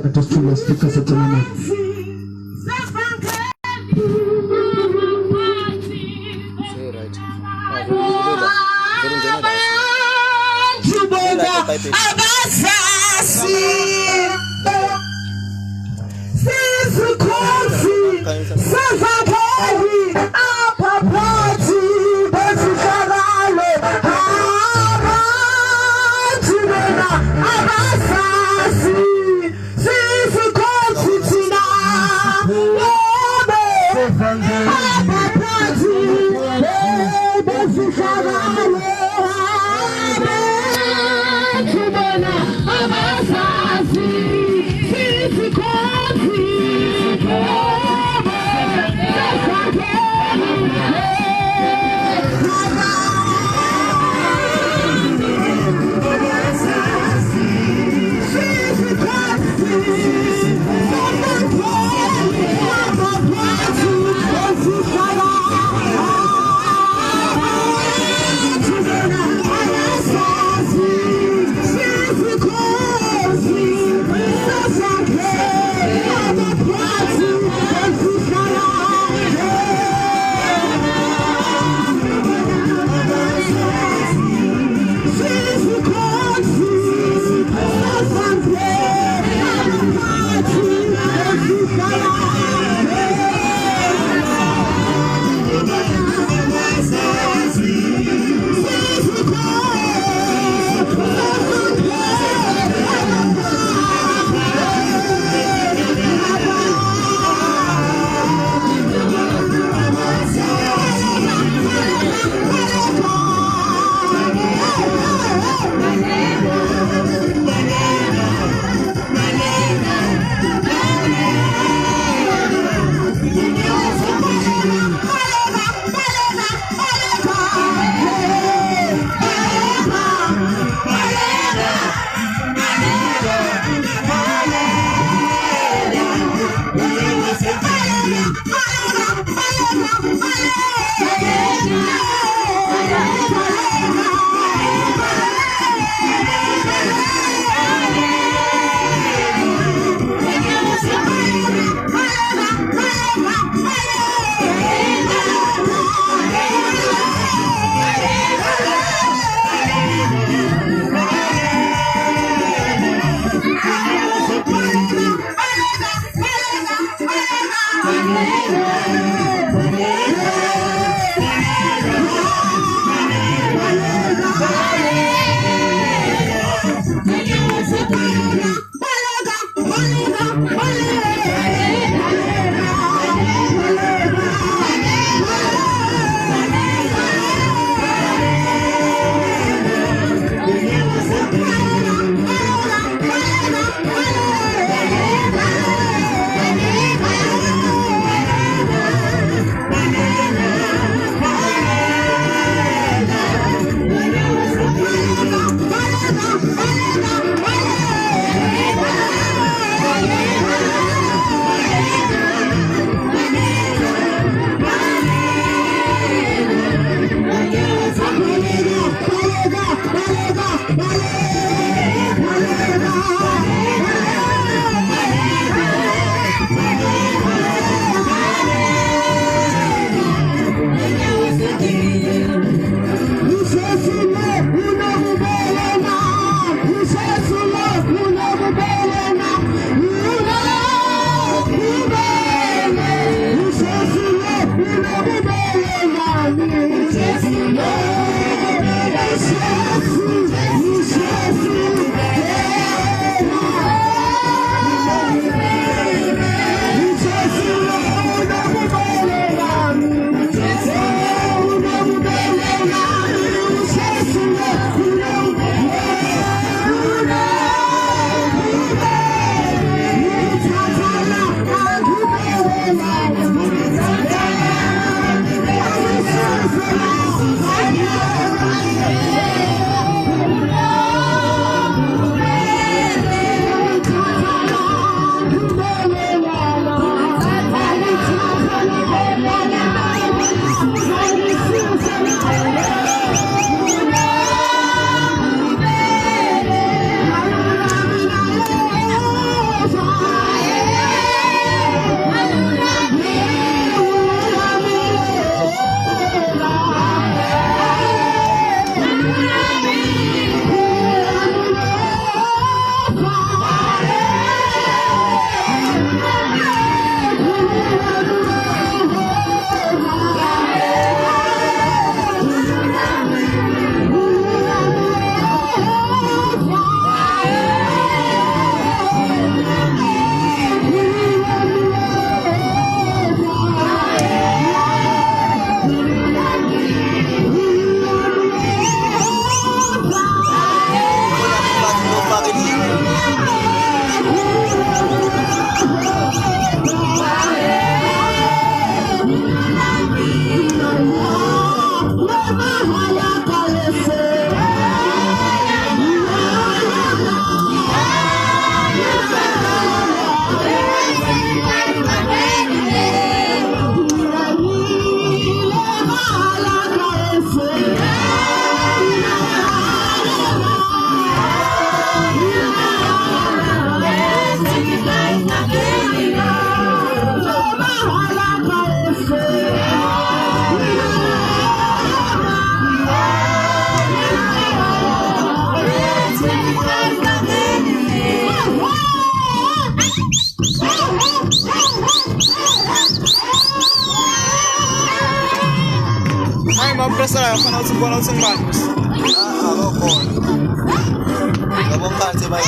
Atafuna spika satanana. Hai mă presăra, până o să bună să bani. Bun. Că vom face mai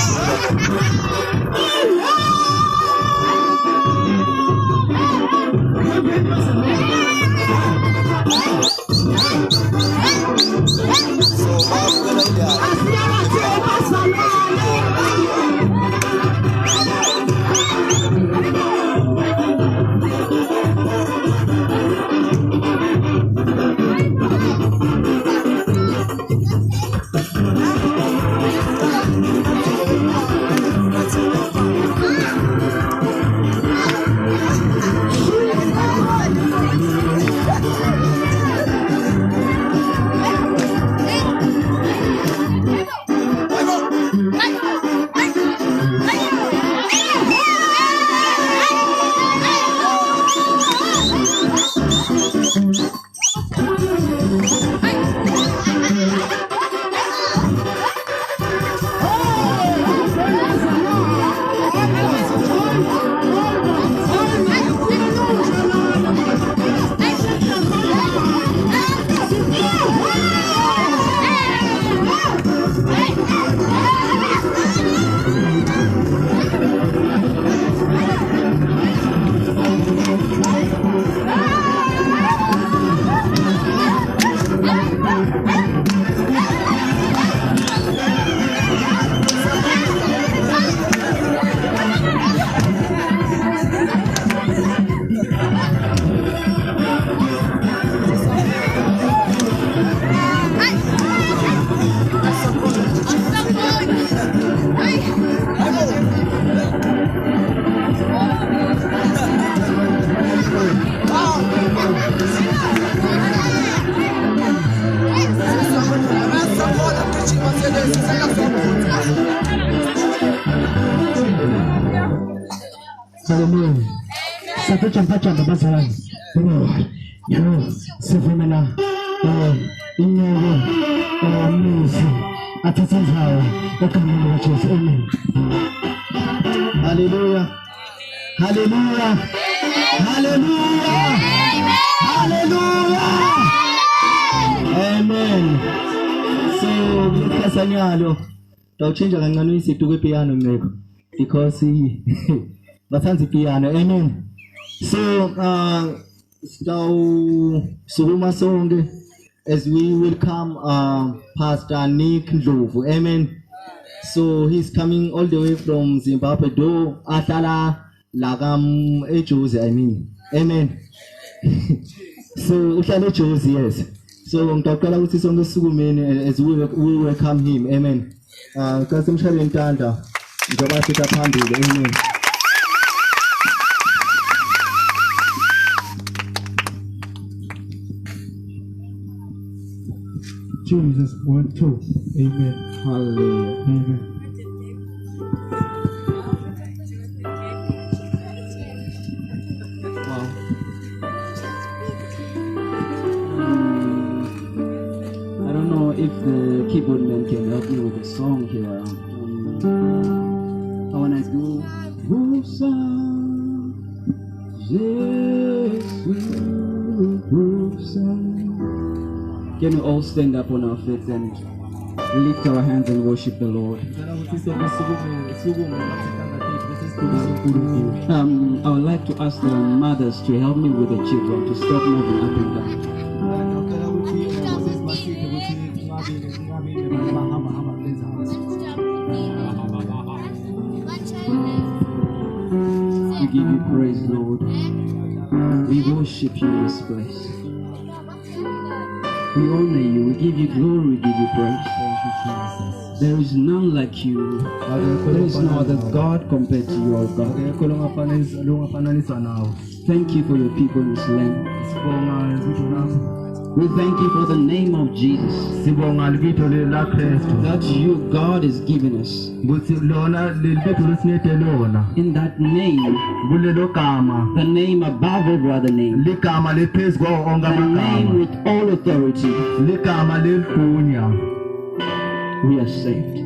Hallelujah. Satu campa-campa pasaran. Sefemena. Inyago. Misi. Atasan hawa. Akamulu wa Jesus. Amen. Hallelujah. Hallelujah. Hallelujah. Hallelujah. Amen. So, kasanyalo. Tawuchinja kancane izinto kwe piano ngeke. Because bathanda piano. Amen. So sukuma sonke as we welcome Pastor Nick Ndlovu. Amen. So he's coming all the way from Zimbabwe do ahlala la eJozi, I mean. Amen. So uhlala eJozi, yes. So ngicela ukuthi sonke sukumeni as we welcome him. Amen. Kasi mshayele intanda njengoba sitha phambili. Amen. Jesus, 1, 2. Amen. Hallelujah. Amen. Wow. I don't know if the keyboard man can help me with a song here. I want to do Boussa, Jesus, Boussa. Can we all stand up on our feet and lift our hands and worship the Lord? I would like to ask the mothers to help me with the children to stop moving up and down. We give you praise, Lord. We worship you in this place. We honor you, we give you glory, we give you praise. There is none like you. There is no other God compared to your God. Thank you for your people in this land. We thank you for the name of Jesus that you, God, is giving us. In that name, the name above every other name, the name with all authority, we are saved.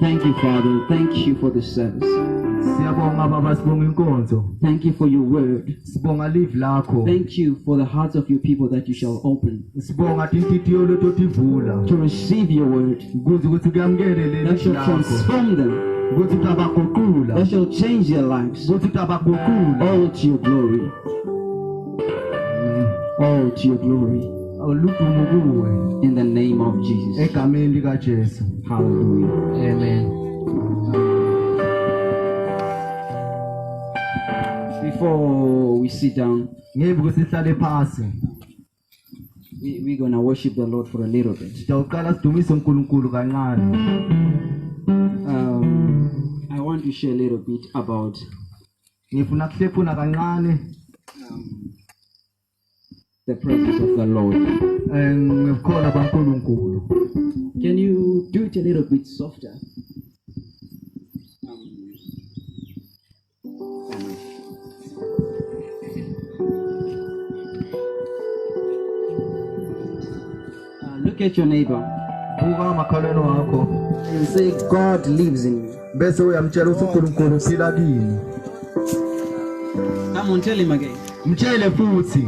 Thank you, Father. Thank you for the service. Siyabonga baba, sibonga inkonzo. Thank you for your word. Sibonga live lakho. Thank you for the hearts of your people that you shall open Sibonga tinhliziyo lototivula. to receive your word. Ukuze ukuthi kuyamukele That shall leli lakho. transform them. Ukuthi utabaguqula. That shall change their lives. Ukuthi utabaguqula. All to your glory. All to your glory. Oludumo kuwe. In the name of Jesus. Egameni lika Jesu. Hallelujah. Amen. Before we sit down, Ngebi kusihlale phansi. we're going to worship the Lord for a little bit. Sitawuqala sidumise uNkulunkulu kancane. I want to share a little bit about Ngifuna kuhlephuna kancane the presence of the Lord. ngebukhona baNkulunkulu. Can you do it a little bit softer? Look at your neighbor Buka makhalweni wakho. and say, God lives in me. Bese uyamtshela ukuthi uNkulunkulu uphila kini. Come on, tell him again. Mtshele futhi.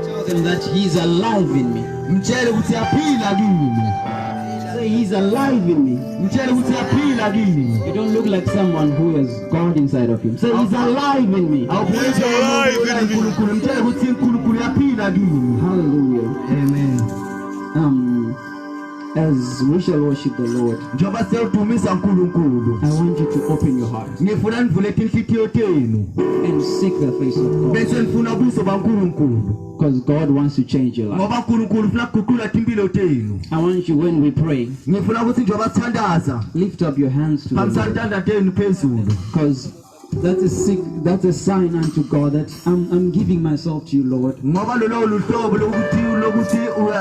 Tell them that he's alive in me. Mtshele ukuthi yaphila kini. Say he's alive in me. Mtshele ukuthi yaphila kini. You don't look like someone who has God inside of him. Say he's alive in me. Awubonisi uNkulunkulu, mtshele ukuthi uNkulunkulu yaphila kini. Hallelujah. Amen. As we shall worship the Lord, Njoba siyodumisa uNkulunkulu. I want you to open your heart Ngifuna nivule tinhliziyo tenu. and seek the face of God. Bese nifuna ubuso baNkulunkulu. Because God wants to change your life. Ngoba uNkulunkulu ufuna ukuguqula impilo tenu. I want you, when we pray, Ngifuna ukuthi njoba sithandaza, lift up your hands to the Lord. hamsantanda tenu phezulu. Because that's a sign unto God that I'm giving myself to you, Lord. Ngoba lolo luhlobo lokuthi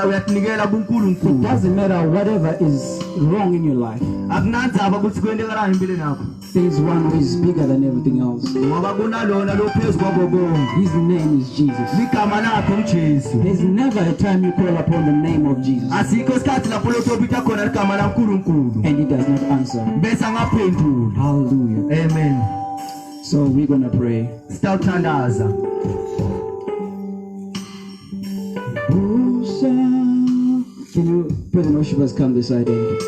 uyatinikela It kuNkulunkulu. doesn't matter whatever is wrong in your life. Akunandzaba ukuthi kwenzekalani empilweni yakho. There is one who is bigger than everything else. Ngoba kunalona lophezu kwabo bonke. His name is Jesus. Ligama lakho uJesu. There's never a time you call upon the name of Jesus Asikho isikhathi lapho lotobita khona ligama laNkulunkulu. and he does not answer. Bese angaphenduli. Hallelujah. Amen. So we're going to pray. Sitawuthandaza. Can you, present worshipers, come this side end?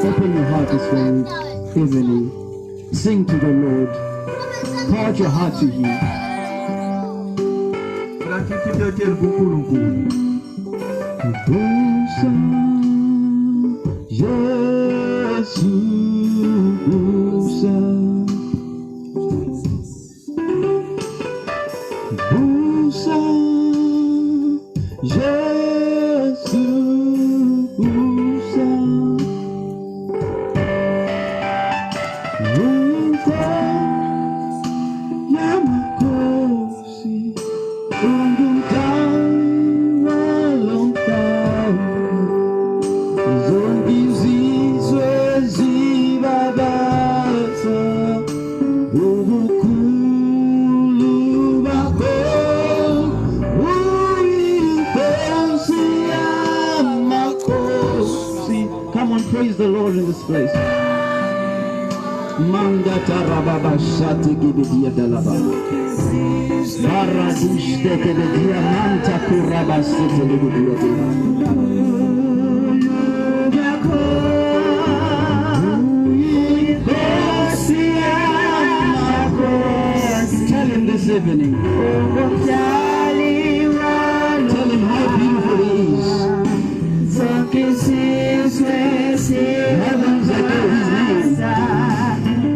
Open your heart this way, evening. Sing to the Lord. Pour out your heart to Him. Funa tinhliziyo tenu kuNkulunkulu. Jesus, praise the Lord in this place. Manda tarababa shati gibidia dalaba. Baradush teke de diamanta kuraba sete de Tell him this evening. Tell him how beautiful he is. Heavens adore his name.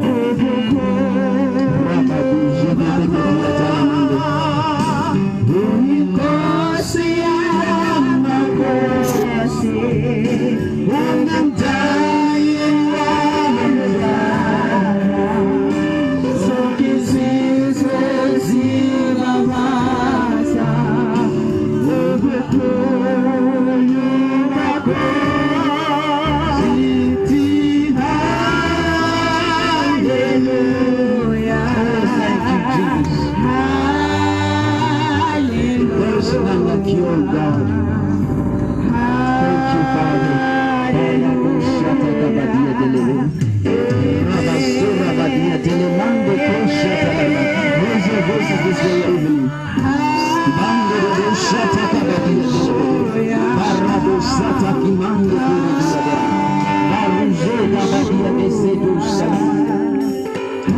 There is none like you, O God. Mando Kurabada. Barujeda Badia Besedu Sabia.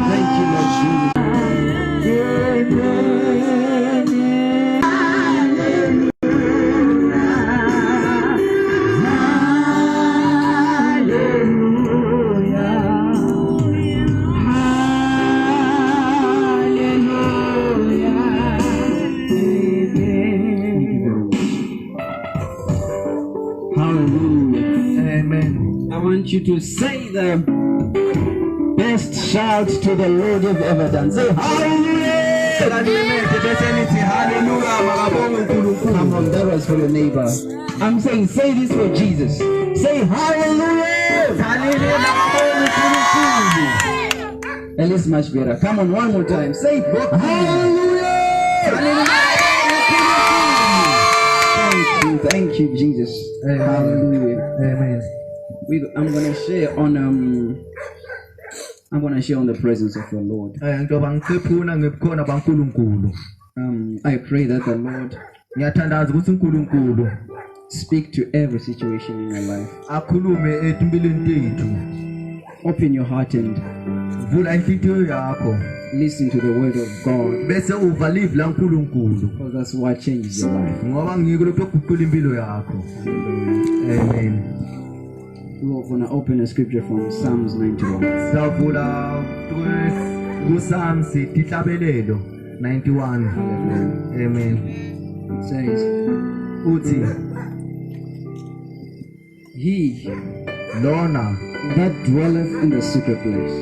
Thank you, Lord you to say the best shout to the Lord you've ever done. Say hallelujah! Come on, that was for your neighbor. I'm saying, say this for Jesus. Say hallelujah! And it's much better. Come on, one more time. Say hallelujah! Thank you, Jesus. Hallelujah. Amen. I'm gonna share on the presence of the Lord. I pray that the Lord speak to every situation in your life. Open your heart and listen to the word of God, because that's what changes your life. Amen. We're going to open a scripture from Psalms 91. Amen. It says, He that dwelleth in the secret place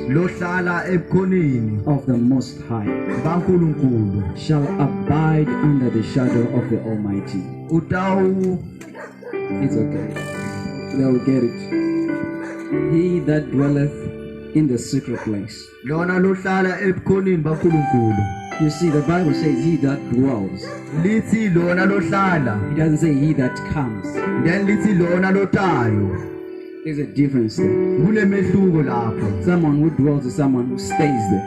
of the Most High shall abide under the shadow of the Almighty. It's okay. They'll get it. He that dwelleth in the secret place. You see, the Bible says he that dwells. It doesn't say he that comes. There's a difference there. Someone who dwells is someone who stays there.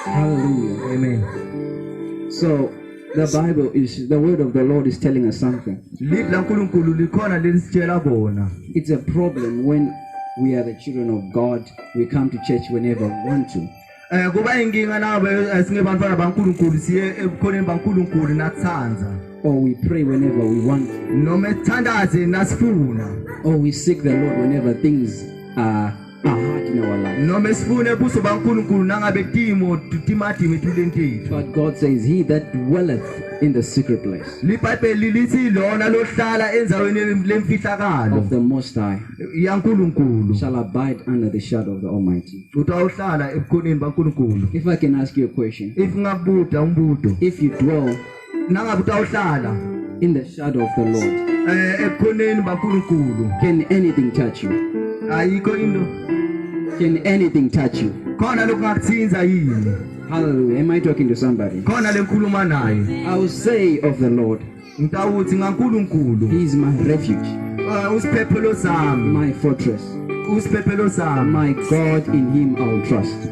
Hallelujah. Amen. So the Bible is, the word of the Lord is telling us something. It's a problem when we are the children of God. We come to church whenever we want to. Or we pray whenever we want to. Or we seek the Lord whenever things are hard in our life. But God says, he that dwelleth in the secret place of the Most High shall abide under the shadow of the Almighty. If I can ask you a question, if you dwell in the shadow of the Lord, can anything touch you? Can anything touch you? Hallelujah. Am I talking to somebody? I will say of the Lord, He is my refuge, my fortress, my God, in Him I will trust.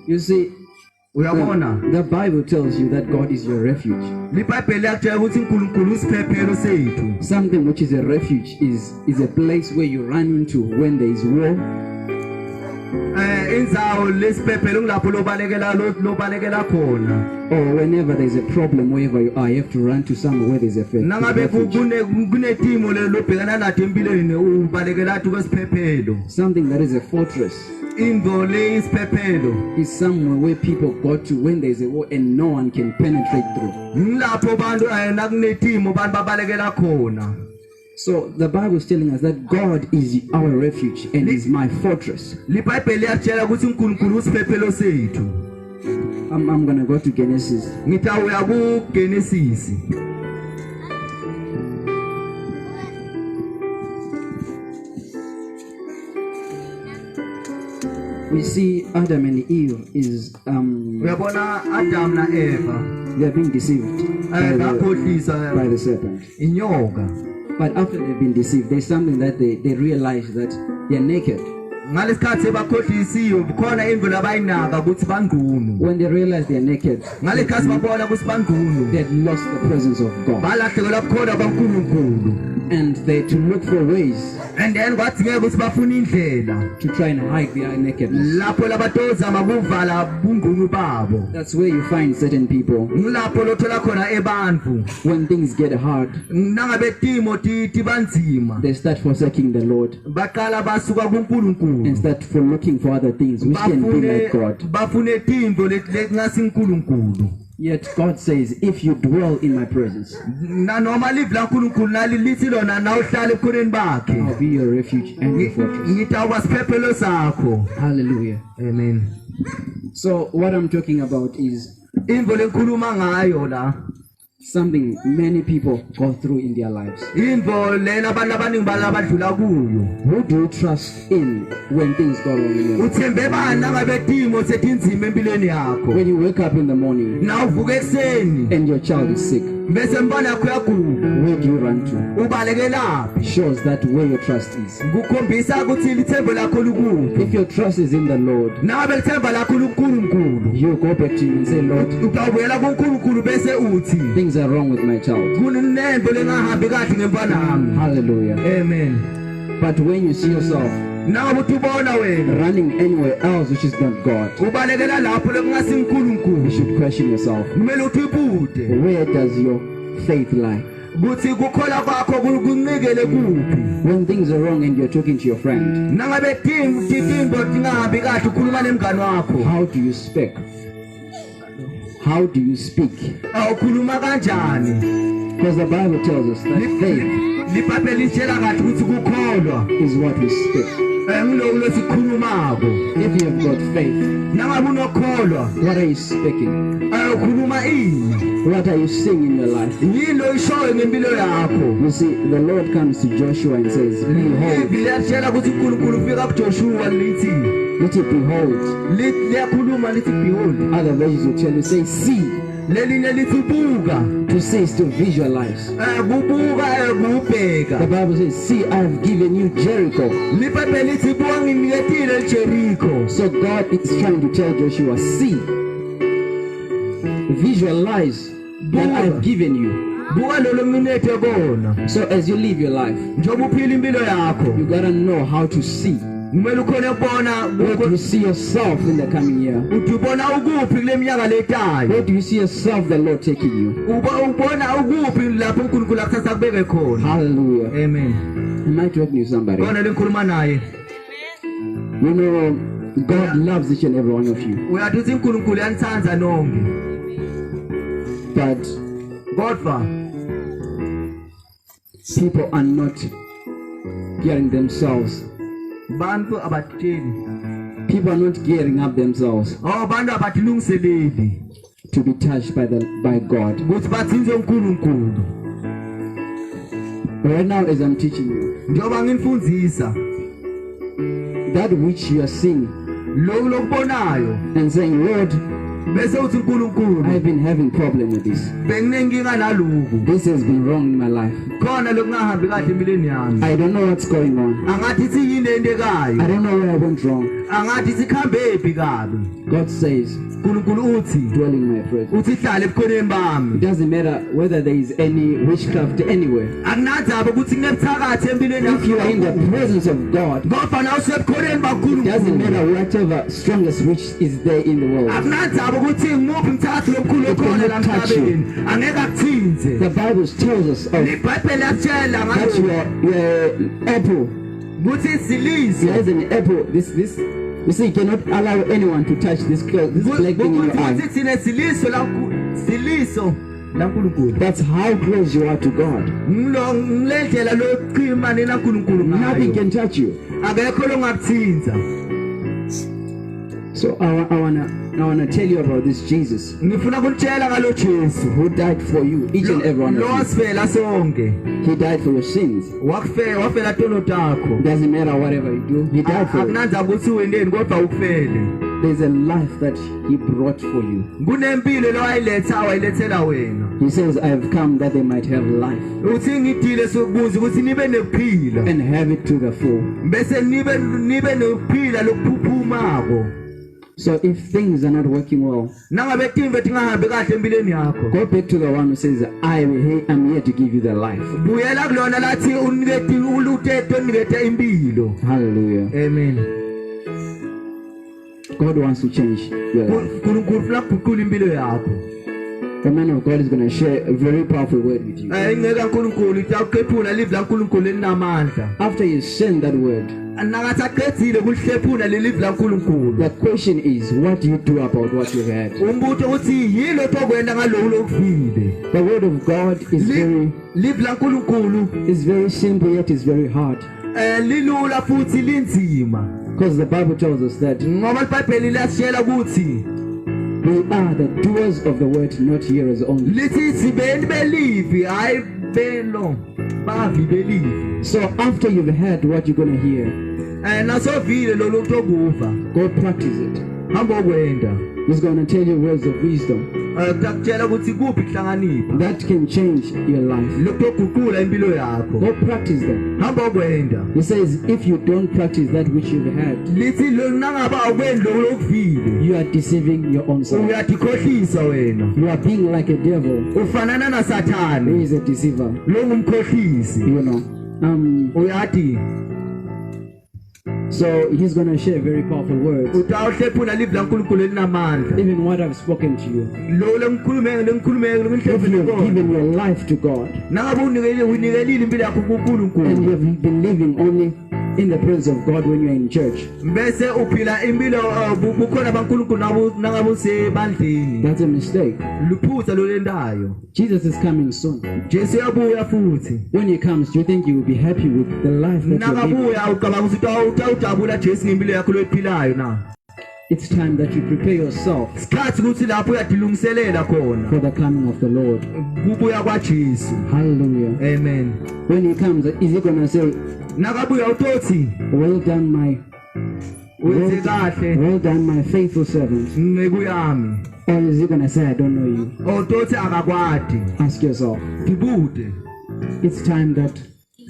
You see, the Bible tells you that God is your refuge. Something which is a refuge is a place where you run into when there is war. Or whenever there is a problem, wherever you are, you have to run to somewhere where there is a refuge. Something that is a fortress is somewhere where people go to when there is a war and no one can penetrate through. So the Bible is telling us that God is our refuge and is my fortress. I'm going to go to Genesis. We see Adam and Eve is they are being deceived by the serpent. But after they've been deceived, there's something that they realize that they're naked. ngalesikhathi sebakhohlisiwe khona imvelo abayinaka ukuthi bangqunu When they realize they are naked, ngalekhathi babona ukuthi bangqunu they had lost the presence of God. balahlekelwa bukhona baNkulunkulu And they had to look for ways and then kwadingeka ukuthi bafune indlela to try and hide their nakedness. lapho labatozama kuvala bungqunu babo That's where you find certain people. ngilapho lothola khona ebantfu When things get hard, nangabe timo tibanzima they start forsaking the Lord baqala basuka kuNkulunkulu and start for looking for other things which can be like God. bafune tintfo letingasi uNkulunkulu. Yet God says, if you dwell in my presence, Na noma live la uNkulunkulu nalithi lona na uhlale ebukhoneni bakhe I'll be your refuge and your fortress. ngitawuba siphephelo sakho. Hallelujah. Amen. So what I'm talking about is Imvo lengikhuluma ngayo la something many people go through in their lives. imvo lena abantu abaningi balabadlula kuyo. Who do you trust in when things go wrong in your life? Uthembe bani nangabe timo setinzima empilweni yakho When you wake up in the morning na uvuka ekseni and your child is sick, bese mbona yakho yagula where do you run to? ubaleke laphi Shows that where your trust is. kukhombisa ukuthi lithembo lakho likuphi. If your trust is in the Lord, Nangabe lithemba lakho luNkulunkulu you go back to him and say, Lord, utawubuyela kuNkulunkulu bese uthi things are wrong with my child. kunento lengahambi kahle ngemfana yami. Hallelujah. Amen. But when you see yourself Nangabe utubona wena running anywhere else which is not God, ubalekela lapho lekungasi you uNkulunkulu should question yourself. kumele uthibude Where does your faith lie? kuthi kukhola kwakho kuncikele kuphi. When things are wrong and you're talking to your friend, Nangabe tinto tingahambi kahle ukhuluma nemngani wakho how do you speak? How do you speak? awukhuluma kanjani. Because the Bible tells us that faith Libhayibheli litshela kahle ukuthi kukholwa is what we speak. ngiloko lesikhulumako. If you have got faith, Nangabe unokholwa what are you speaking? ukhuluma ini What are you saying in your life? yini oyishoyo ngempilo yakho. You see, the Lord comes to Joshua and says, Behold, Liyatshela ukuthi uNkulunkulu ufika kuJoshua lithi behold. liyakhuluma lithi behold. Other versions will tell you, say, see. Lelinye lithi buka. To see is to visualize. Kubuka The kubheka. Bible says, see, I have given you Jericho. Libhayibheli lithi buka nginiketile eJericho. So God is trying to tell Joshua, see, visualize that I have given you. Buka lolo nginethe kona. So as you live your life, Njengoba uphila impilo yakho you gotta know how to see. kumele ukhone ukubona Where do you see yourself in the coming year? uthi ubona ukuphi kule minyaka letayo. Where do you see yourself the Lord taking you? Ubona ukuphi lapho uNkulunkulu akuthatha kubeke khona. Hallelujah. Amen. Am I talking to somebody? Kona lengikhuluma naye. You know, God loves each and every one of you. Uyathi uthi uNkulunkulu uyanithanda nonke. But Kodwa people are not gearing themselves. bantu abatheni. People are not gearing up themselves Bantu abathilungiseleli to be touched by God. ukuthi bathinze uNkulunkulu. Right now, as I'm teaching you, Njengoba nginifundzisa that which you are seeing lokhu lokubonayo and saying, Lord, bese uthi uNkulunkulu I've been having problem with this. benginenkinga naloku. This has been wrong in my life. Khona lokungahambi kahle empilweni yami. I don't know what's going on. Angathi ithi yini I entekayo. don't know where I went wrong. Angathi sikhambephi kabi. God says, uNkulunkulu uthi dwell in my presence. uthi hlale ebukhoneni bami. It doesn't matter whether there is any witchcraft anywhere. Akunandzaba ukuthi kunebuthakathi empilweni If you are in the presence of God, Ngoba nawe usebukhoneni it doesn't bakuNkulunkulu. matter whatever strongest witch is there in the world. Akunandzaba ukuthi ngimuphi umthathu lokukhulu okhona la emhlabeni. Angeke akuthinze. The Bible tells us of iBhayibheli yasitshela that ngathi you are an apple. isilise. There is an apple. This. You see, you cannot allow anyone to touch this black thing in your Ukuthi eye. thina siliso laNkulunkulu. That's how close you are to God. Ngilendlela lokuchima nina uNkulunkulu Nothing ngayo. can touch you. Akekho longakuthinza. So I wanna tell you about this Jesus Ngifuna ukutshela ngalo Jesu. who died for you, each and every one Lo of you. wasifela sonke. He died for your sins. Wafela tono takho. Doesn't matter whatever you do. He died for you. Akunandzaba ukuthi wendeni kodwa ukufele. there's a life that He brought for you. Kunempilo lo ayilethela wena. He says, I have come that they might have life Uthi ngidile sokubuza ukuthi nibe nephila. and have it to the full. Bese nibe nephila lokuphuphumako. So if things are not working well, Nangabe timbe tingahambi kahle empilweni yakho. go back to the one who says, I am here to give you the life. Buyela kulona lathi unikete ulutethe unikete impilo. Hallelujah. Amen. God wants to change your life. Nkulunkulu ufuna kuguqula impilo yakho. The man of God is going to share a very powerful word with you. Ingeka nkulunkulu itawukhephula live lankulunkulu elinamandla. After you send that word, Nakathi aqedile kuhlephula lelive lankulunkulu. the question is, what do you do about what you've heard? Umbuto uthi yilo okwenda ngalolu lokuvile. The word of God is Live lankulunkulu very simple, yet it's very hard. lilula futhi linzima. Because the Bible tells us that Ngoba iBhayibheli liyasitshela ukuthi we are the doers of the word, not hearers only. lithi sibeni belivi hayi belo bavi belivi. So after you've heard what you're going to hear, Nasovile lolu okuva go practice it. hamba okwenda. He's going to tell you words of wisdom Takutshela ukuthi kuphi kuhlanganipha that can change your life. lokho okuguqula impilo yakho. Go practice them. Hamba okwenda. He says, if you don't practice that which you've heard, Lithi lo nangaba awukwendi lokho lokuvile you are deceiving your own self. uyadikhohlisa wena. You are being like a devil Ufanana who naSathane is a deceiver. lo ngumkhohlisi. You know. Uyati So he's going to share very powerful words. utawuhlephuna live lankulunkulu elinamandla. Even what I've spoken to you. Lo lengikhulume If ngihlephule you've kona. given your life to God Nangabe unikelile impilo yakho and kuNkulunkulu you've been living only in the presence of God when you're in church, bese uphila impilo bukhona baNkulunkulu nangabe usebandleni. that's a mistake. Luphutha lo lendayo. Jesus is coming soon. Jesu uyabuya futhi. When he comes, do you think you will be happy with the life that you're living? Nangabuya ucabanga ukuthi utawujabula Jesu ngempilo yakho loyiphilayo na. It's time that you prepare yourself Sikhathi ukuthi lapho uyadilungiselela khona for the coming of the Lord. kubuya kwaJesu. Hallelujah. Amen. When he comes, is he going to say, Nakabuya utothi well done, wenze kahle well done, my faithful servant? nceku yami. Or is he going to say, I don't know you? Utothi akakwadi. Ask yourself. Dibude. It's time that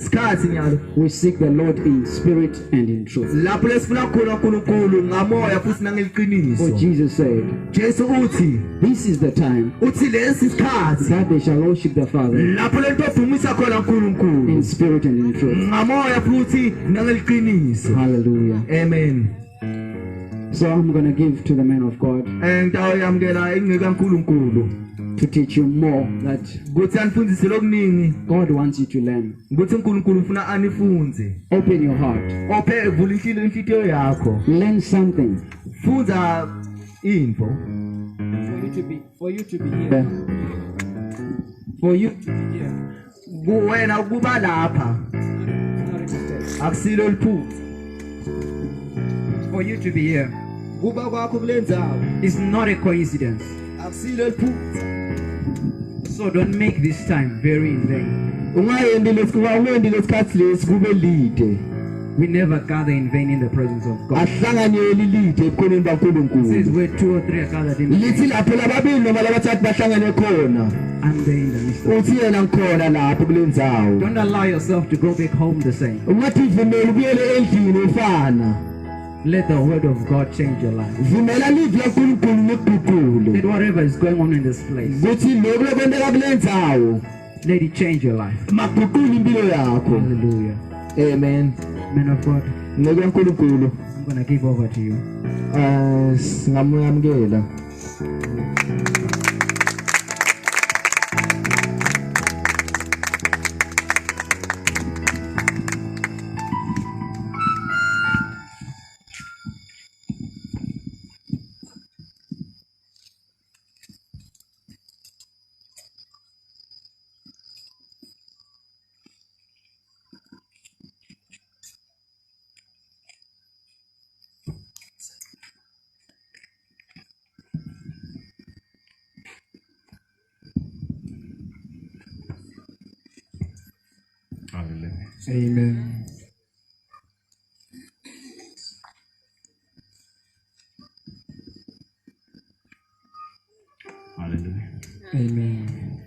Sikhathi nyalo. we seek the Lord in spirit and in truth. Lapho lesifuna khona uNkulunkulu ngamoya futhi For nangeliqiniso. Jesus said, Jesu uthi this is the time uthi lesi sikhathi that they shall worship the Father lapho lento odumisa khona uNkulunkulu in spirit and in truth. ngamoya futhi nangeliqiniso. Hallelujah. Amen. So I'm going to give to the man of God Ngitawuyamkela ingcika uNkulunkulu to teach you more that ukuthi anifundise lokuningi God wants you to learn. ukuthi uNkulunkulu ufuna anifunze. Open your heart. Vula inhliziyo yakho. Learn something. Funza info. For you to be here. For you to be here. Kuwena ukuba lapha. Akusilo liphutha. For you to be here Kuba kwakho kulendzawo. is not a coincidence. Akusilo liphutha. So don't make this time very in vain. Ungayendi lesikhathi lesi kube lide. We never gather in vain in the presence of God. Ahlanganyeli lide ebukhoneni It says baNkulunkulu. where 2 or 3 are gathered in Lithi lapho lababili noma labathathu bahlangane khona. I'm there in the midst of. Uthi yena ngikhona lapho kulendzawo. Don't allow yourself to go back home the same. Ungathi vumela ubuyele endlini ufana. Let the word of God change your life. Vumela live laNkulunkulu likuguqule. Let whatever is going on in this place, Kuthi lokho lokwendeka kulendzawo let it change your life. maguqule impilo yakho. Hallelujah. Amen. Man of God, Ngeke uNkulunkulu I'm going to give over to you. singamuyamkela. Amen. Amen.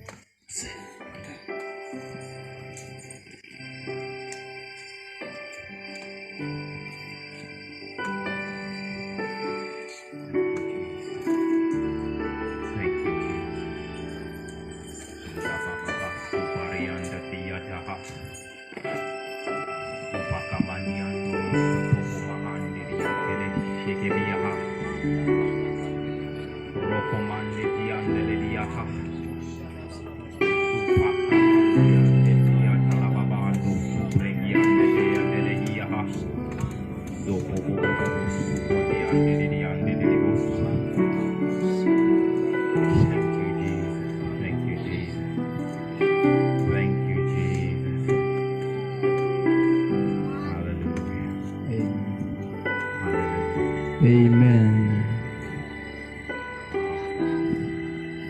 Amen.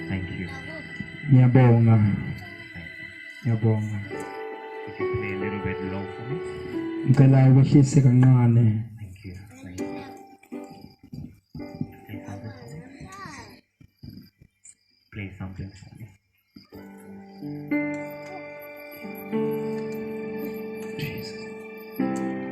Thank you. Ngiyabonga. Ngiyabonga. Could you play a little bit low for me? Ngicela ukwehlise kancane. Thank you. Thank you. Play something for me. Jesus.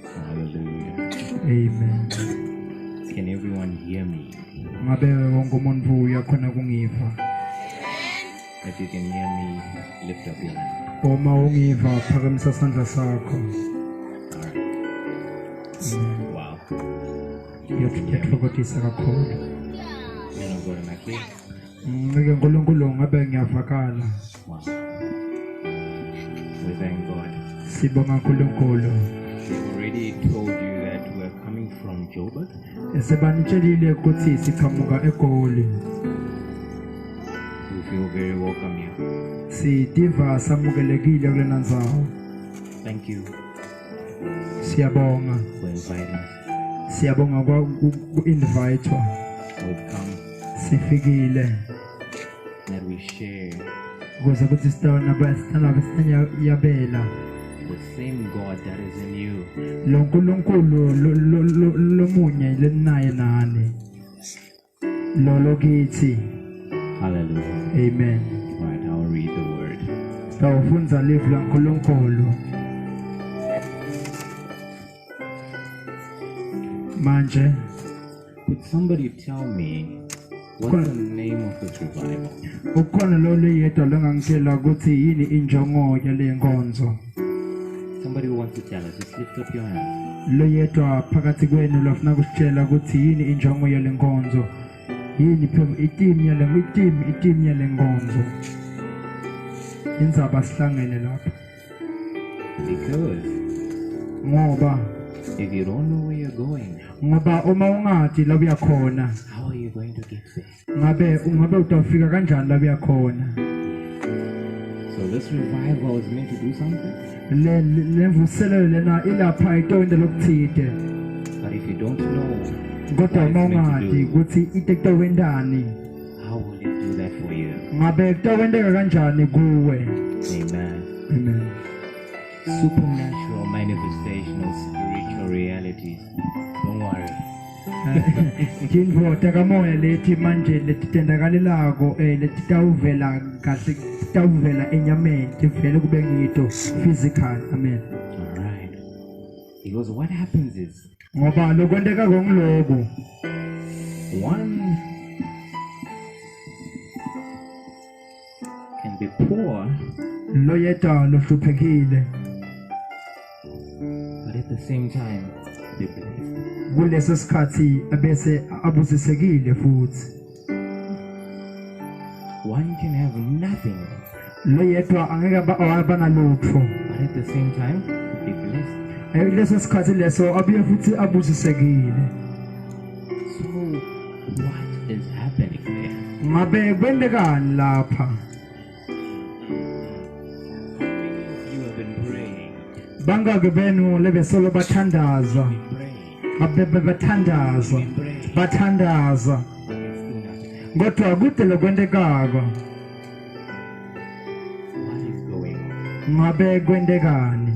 Hallelujah. Amen. Can everyone hear me? Ngabe wonke umuntu uyakhona kungiva. If you can hear me, lift up your hand. Uma ungiva phakamisa isandla sakho. All right. Wow. Ngiyathokozisa kakhulu. You know, God, am I clear? Ngeke uNkulunkulu ngabe ngiyavakala. Wow. We thank God. Sibonga uNkulunkulu. They already told you that we're coming from Joburg. Esebanitshelile ukuthi siqhamuka eGoli. We feel very welcome here. Sidiva samukelekile kulena ndzawo. Thank you Siyabonga. for inviting us. Siyabonga ku-invitwa. We've come Sifikile that we share ukuze ukuthi sitanyabela the same God that is in you. lo nkulunkulu lomunye lenaye nani lo kithi. Hallelujah. Amen. Right, I'll read the word. Sitawufunza livu la nkulunkulu. Manje Could somebody tell me what's the name of this revival? ukhona lo leyedwa lengangitshela ukuthi yini injongo yale nkonzo. Somebody who wants to tell us, just lift up your hand. Lo yedwa phakathi kwenu lofuna kusitshela ukuthi yini injongo yale nkonzo. Yini itim yale nkonzo. Indzaba sihlangene lapha. Because Ngoba if you don't know where you're going, uma ungathi la uya khona, how are you going to get there? ngabe utafika kanjani la uya khona. So this revival is meant to do something. Le mvuselelo lena ilapha itoyinto lokuthide. But if you don't know Kodwa what uma it's meant ungathi to do, ukuthi itowendani, how will it do that for you? ngabe kutawendeka kanjani kuwe. Amen. Amen. Supernatural manifestation of spiritual realities. Don't worry. Tintfo takamoya leti manje letitendakalelako letitawuvela kahle titawuvela enyameni tivele kube ngito physical. Amen. All right. Because what happens is Ngoba lokwendeka kongiloku one can be poor, lo yedwa lohluphekile but at the same time be blessed. kuleso sikhathi bese abusisekile futhi. One can have nothing, Lo yedwa angeke aba nalutho, but at the same time be blessed. kuleso sikhathi leso abuye futhi abusisekile. So what is happening there? Ngabe kwendekani lapha? You have been praying, Bangake benu lebesolo bathandaza, praying, bathandaza, praying. bathandaza. It's still not happening. Kodwa kude lokwendekako What is going on? ngabe kwendekani?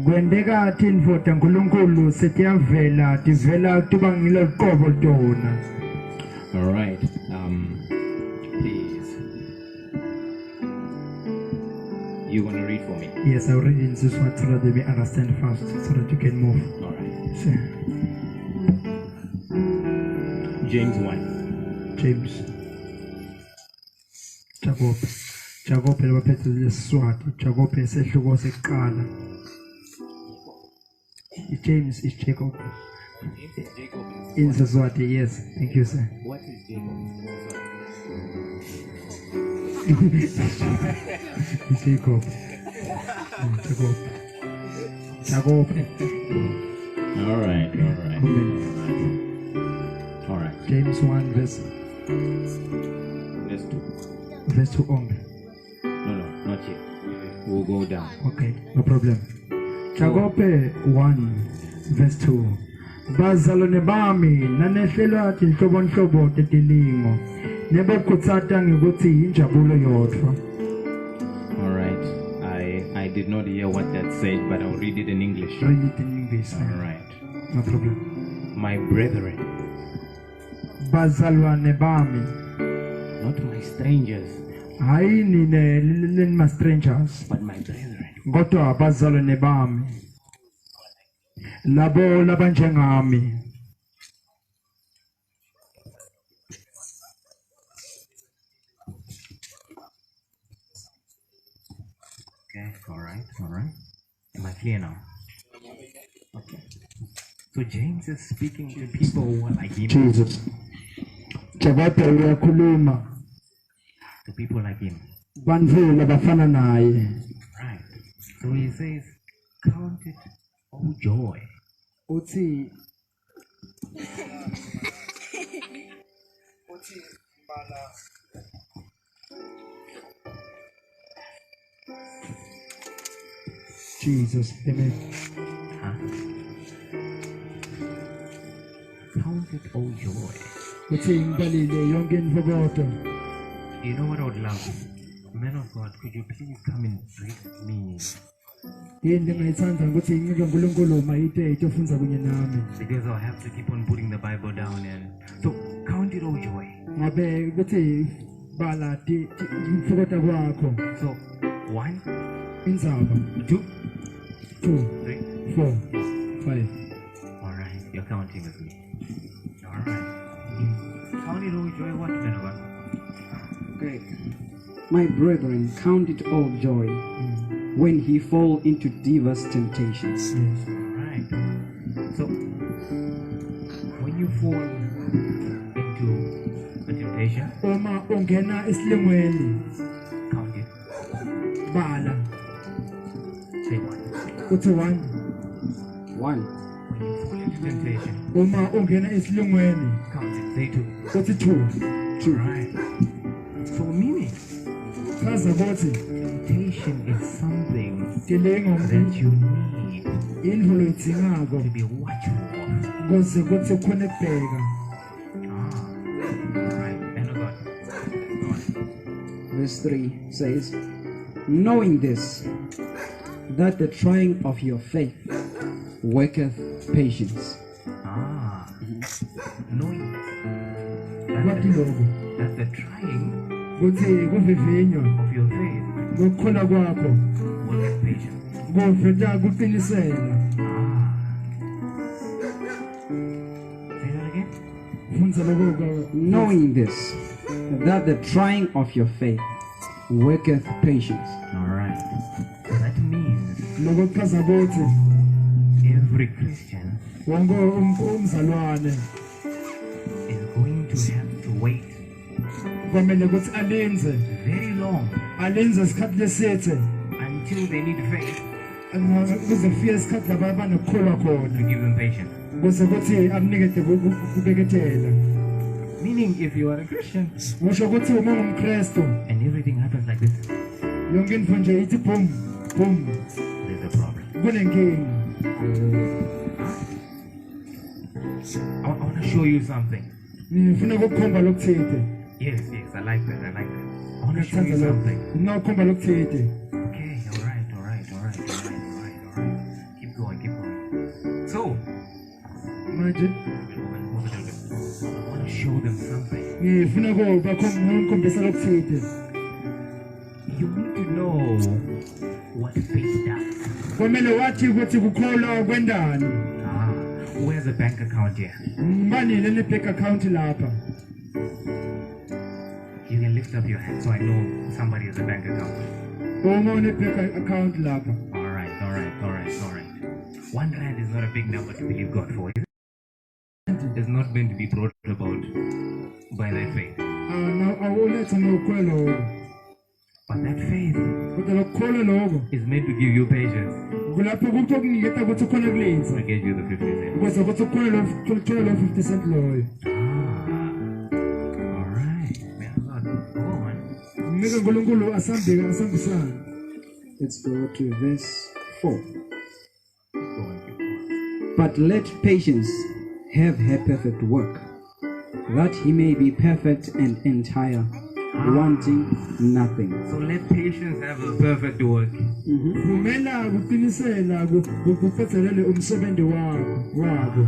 kwendekathi indvoda nkulunkulu setiyavela tivela tuba ngilo qobo tona. All right. Please. You want to read for me? Yes, I will read in this one so that they may understand fast, so that you can move. All right. So, James 1. James. Jacob elibaphethe lesiswati. Jacob esehluko sekuqala. James is Jacob. James is Jacob. In Siswati, yes. Thank you, sir. What is Jacob? Jacob. Jacob. All right. All right. James 1 verse 2. verse 2 only. No, not yet. We'll go down. Okay, no problem. Jacob 1 verse 2. Bazalwane bami nanehlelwa inhlobonhlobo tetilingo nebokhutsata ngikuthi injabulo yodwa. All right. I did not hear what that said, but I'll read it in English. Read it in English. All right. No problem. My brethren, Bazalwane bami, not my strangers, hayi nine ma strangers, but my brethren. kodwa bazalwane bami, labo labanjengami. Okay, all right. Am I clear now? Okay. So James is speaking to people who are like him. Jesus. Jacob uyakhuluma To people like him. bantfu labafana naye. Right. So he says, count it all joy. Uthi Jesus, amen. Huh? Count it all joy. Uthi ngibalile yonke intokozo. You know what I would love? Man of God, could you please come and read with me? Yini ngayithanda ukuthi incike uNkulunkulu mayite itofunza kunye nami. Because I'll have to keep on putting the Bible down and so count it all joy. Ngabe ukuthi bala imfokota kwakho. So 1, Indzaba 2, 2 3. 4 5. All right, you're counting with me. All right. Count it all joy. What, man of God? Okay. My brethren, count it all joy when he fall into diverse temptations. Yes. All right. So when you fall into a temptation, Uma ungena esilengweni count it. bala Say 1. uthi 1. 1. When you fall into temptation, Uma ungena esilengweni count it. Say 2. uthi 2. All right. So meaning, Chaza ukuthi temptation is something tilingo that you need indlu loyidingako to be watchful of. kuze kuthi khona ukubheka. All right. Man of God. Go on. Verse 3 says, knowing this, that the trying of your faith worketh patience. Knowing Kwathi lokho that the trying kuthi kuvivinywa of your faith ngokukhona kwakho worketh patience. kuveta kuqinisela. Say that again. Funza lokho Knowing this, that the trying of your faith worketh patience. All right. So that means lokho kuchaza ukuthi every Christian wonke umzalwane is going to have to wait kwamele ukuthi alinze very long isikhathi lesithe until they need faith kuze kufike isikhathi laba abanokukholwa to khona give them patience. kuze kuthi akunikede kubekethela. Meaning, if you are a Christian Ngisho ukuthi uma ungumKristu and everything happens like this, yonke into nje ithi boom boom there's a problem. kunenkinga. I want to show you something. Ngifuna ukukhomba lokuthide. Yes, I like that. I want to show you something. Nginokhomba lokuthide. Okay, all right. manje I want to show them something. ngifuna ngikhombisa lokuthile. You need to know what faith does. Kwamele wathi ukuthi kukholwa kwendani. Who has a bank account here? Ngibani le bank account lapha? You can lift up your hand so I know somebody has a bank account. Uma une bank account lapha. All right. 1 rand is not a big number to believe God for. It's not meant to be brought about by that faith. Na awuletha ngokholwa. But that faith Kodwa lokholwa lokho is meant to give you patience. kulapho kukuniketa ukuthi ukhona kulenza. I gave you the 50 cents. Ukuze ukuthi ukhona lo 50 cent loyo. All right. Man of God, go on. Mnika uNkulunkulu asambisana. Let's go to verse 4. Go on. But let patience have her perfect work, that he may be perfect and entire, wanting nothing. So let patience have a perfect work. Kumela kuqinisela kuphethelele umsebenzi wabo.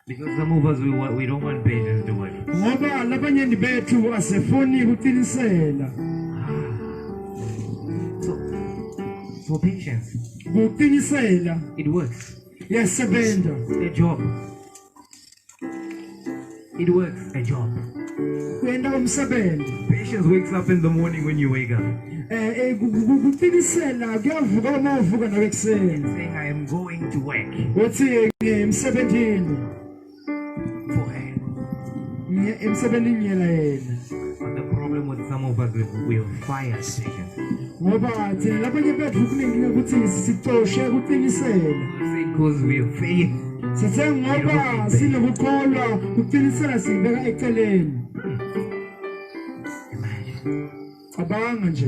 Because some of us, we don't want patience to work. Ngoba labanye bethu asefuni kuqinisela. So patience, Kuqinisela it works. yasebenza. A job. It works. A job. Kwenda umsebenzi. Patience wakes up in the morning when you wake up. Kuqinisela kuyavuka uma uvuka nawe ekseni. Saying, I am going to work Uthi emsebenzini. for him. Emsebenzini yena yena. But the problem with some of us, we are fired patience. Ngoba thina labanye bethu kuningi ukuthi sicoshe kuqinisela. Because we have faith. Sithe ngoba sinokukholwa kuqinisela sibeka eceleni. Imagine. Cabanga nje.